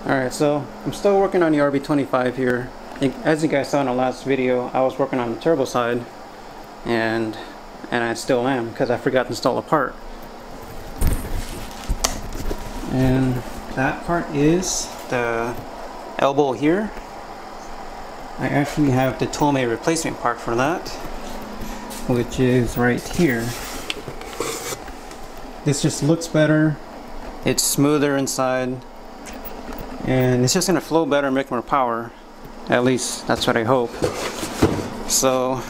Alright, so I'm still working on the RB25 here. As you guys saw in the last video, I was working on the turbo side, and I still am because I forgot to install a part. And that part is the elbow here. I actually have the Tome replacement part for that, which is right here. This just looks better. It's smoother inside, and it's just gonna flow better, make more power. At least that's what I hope. So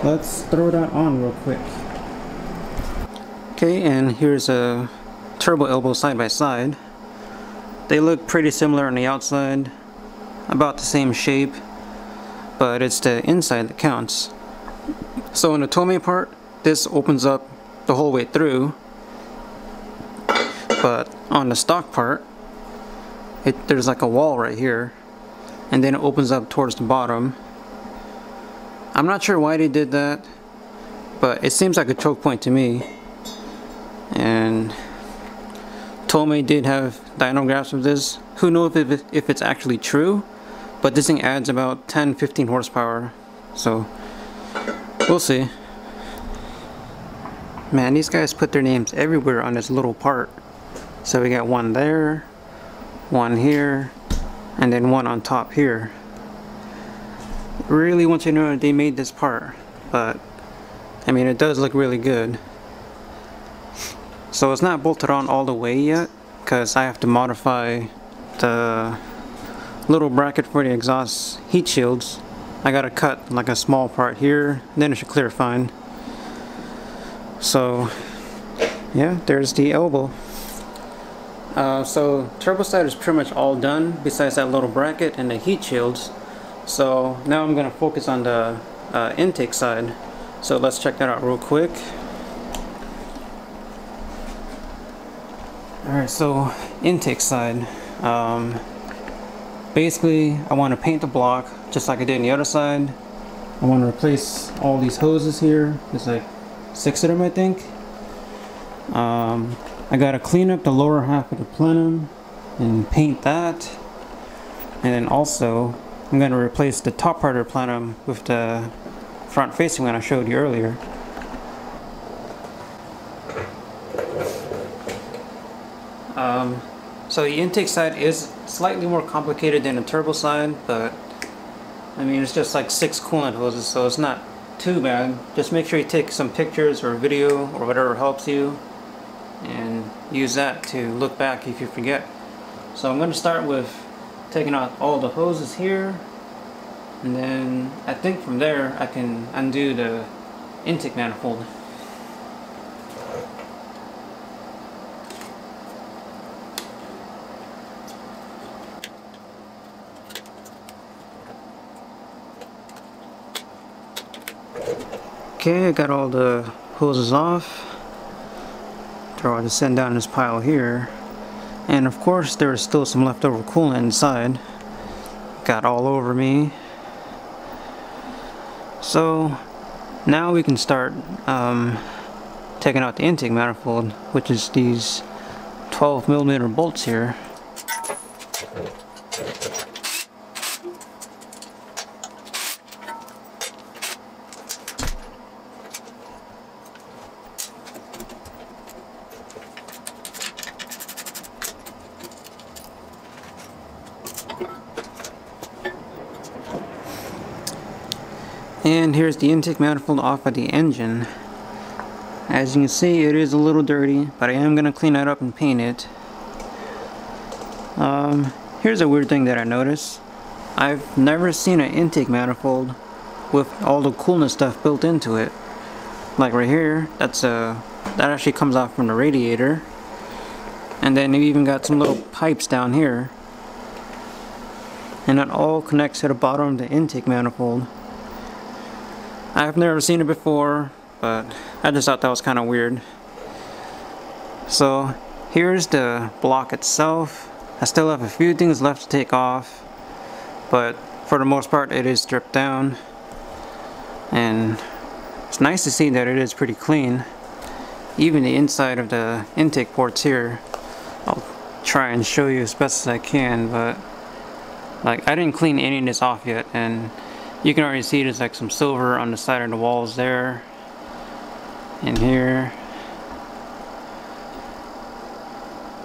let's throw that on real quick. Okay, and here's a turbo elbow side by side. They look pretty similar on the outside, about the same shape, but it's the inside that counts. So in the Tome part, this opens up the whole way through, but on the stock part, there's like a wall right here, and then it opens up towards the bottom. I'm not sure why they did that, but it seems like a choke point to me. And Tome did have dynographs of this. Who knows if it's actually true, but this thing adds about 10-15 horsepower, so we'll see. Man, these guys put their names everywhere on this little part. So we got one there, one here, and then one on top here. Really want you to know that they made this part, but I mean, it does look really good. So it's not bolted on all the way yet, because I have to modify the little bracket for the exhaust heat shields. I gotta cut like a small part here, then it should clear fine. So yeah, there's the elbow. So turbo side is pretty much all done besides that little bracket and the heat shields. So now I'm gonna focus on the intake side. So let's check that out real quick. Alright, so intake side. Basically I want to paint the block just like I did on the other side. I want to replace all these hoses here. There's like 6 of them, I think. I gotta clean up the lower half of the plenum and paint that, and then also I'm gonna replace the top part of the plenum with the front facing one I showed you earlier. So the intake side is slightly more complicated than the turbo side, but I mean, it's just like 6 coolant hoses, so it's not too bad. Just make sure you take some pictures or video or whatever helps you, and use that to look back if you forget. So I'm going to start with taking out all the hoses here, and then I think from there I can undo the intake manifold. Okay, I got all the hoses off. Throw the send down this pile here, and of course there is still some leftover coolant inside. Got all over me. So now we can start taking out the intake manifold, which is these 12mm bolts here. And here's the intake manifold off of the engine. As you can see, it is a little dirty, but I am going to clean that up and paint it. Here's a weird thing that I noticed. I've never seen an intake manifold with all the coolness stuff built into it. Like right here, that actually comes off from the radiator. And then you even got some little pipes down here. And that all connects to the bottom of the intake manifold. I've never seen it before, but I just thought that was kind of weird. So here's the block itself. I still have a few things left to take off, but for the most part it is stripped down, and it's nice to see that it is pretty clean. Even the inside of the intake ports here, I'll try and show you as best as I can, but like I didn't clean any of this off yet, and you can already see there's like some silver on the side of the walls there and here.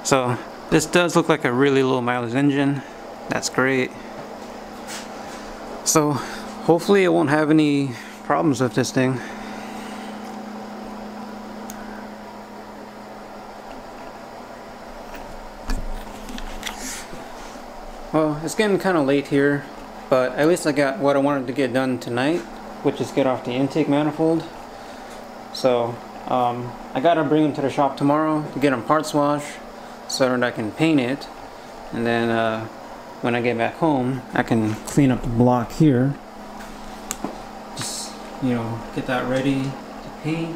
So this does look like a really low mileage engine. That's great. So hopefully it won't have any problems with this thing. Well, it's getting kind of late here, but at least I got what I wanted to get done tonight, which is get off the intake manifold. So I gotta bring them to the shop tomorrow to get them parts washed so that I can paint it, and then when I get back home I can clean up the block here, just, you know, get that ready to paint,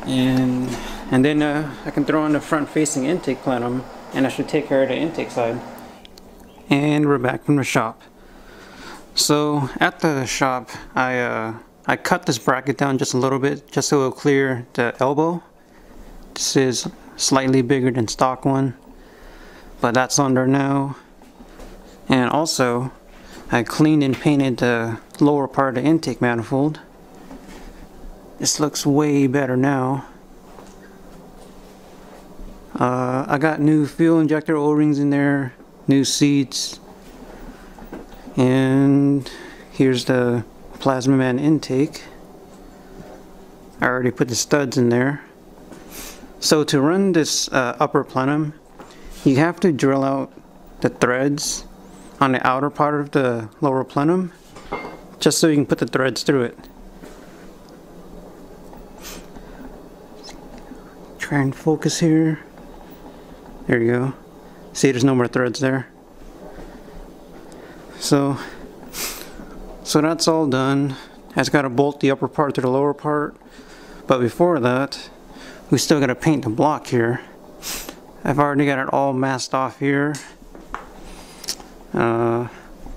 and then I can throw on the front facing intake plenum, and I should take care of the intake side. And we're back from the shop. So at the shop I cut this bracket down just a little bit just so it'll clear the elbow. This is slightly bigger than stock one, but that's on there now. And also I cleaned and painted the lower part of the intake manifold. This looks way better now. I got new fuel injector O-rings in there, new seats, and here's the Plazmaman intake. I already put the studs in there. So to run this upper plenum, you have to drill out the threads on the outer part of the lower plenum, just so you can put the threads through it. Try and focus here. There you go. See, there's no more threads there. So that's all done. I just gotta bolt the upper part to the lower part. But before that, we still gotta paint the block here. I've already got it all masked off here. I'm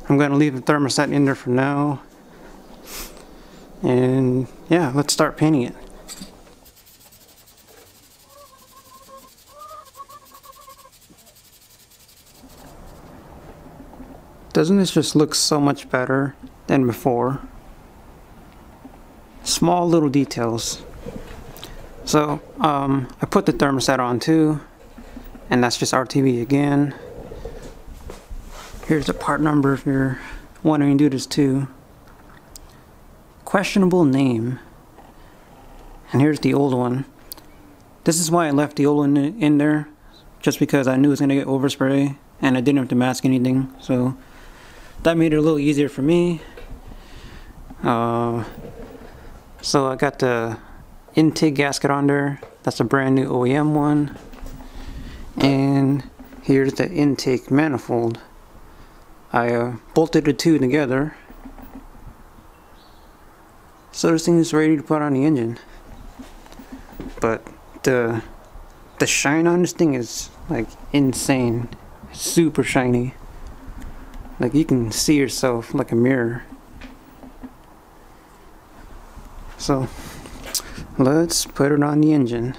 gonna leave the thermostat in there for now. And yeah, let's start painting it. Doesn't this just look so much better than before? Small little details. So I put the thermostat on too, and that's just RTV again. Here's the part number if you're wanting to do this too. Questionable name. And here's the old one. This is why I left the old one in there, just because I knew it was gonna get overspray and I didn't have to mask anything, so that made it a little easier for me. So I got the intake gasket on there. That's a brand new OEM one. And here's the intake manifold. I bolted the two together. So this thing is ready to put on the engine. But the shine on this thing is like insane. Super shiny. Like you can see yourself like a mirror. So let's put it on the engine.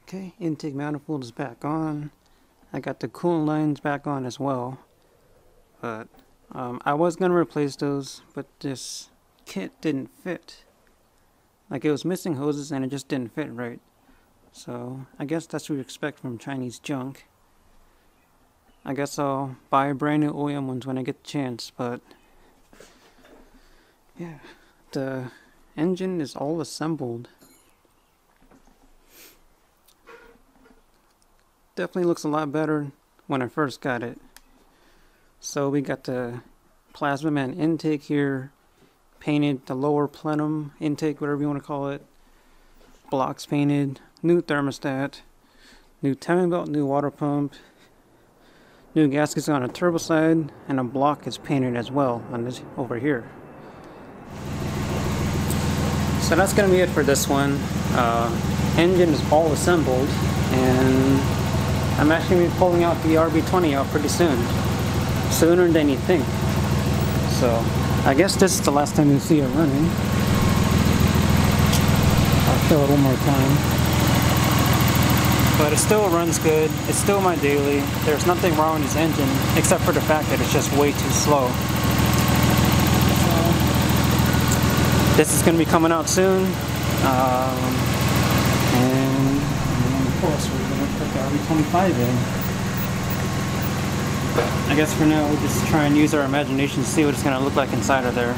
Okay, intake manifold is back on. I got the coolant lines back on as well, but I was gonna replace those, but this kit didn't fit. Like it was missing hoses and it just didn't fit right. So I guess that's what you expect from Chinese junk. I guess I'll buy brand new OEM ones when I get the chance, but yeah, the engine is all assembled. Definitely looks a lot better when I first got it. So we got the Plazmaman intake here, painted the lower plenum intake, whatever you want to call it, blocks painted, new thermostat, new timing belt, new water pump, new gaskets on the turbo side, and a block is painted as well on this over here. So that's gonna be it for this one. engine is all assembled, and I'm actually going to be pulling out the RB20 out pretty soon. Sooner than you think. So, I guess this is the last time you'll see it running. I'll show it one more time. But it still runs good. It's still my daily. There's nothing wrong with this engine, except for the fact that it's just way too slow. So, this is going to be coming out soon. And of course, we're going to put the RB25 in. I guess for now we'll just try and use our imagination to see what it's going to look like inside of there.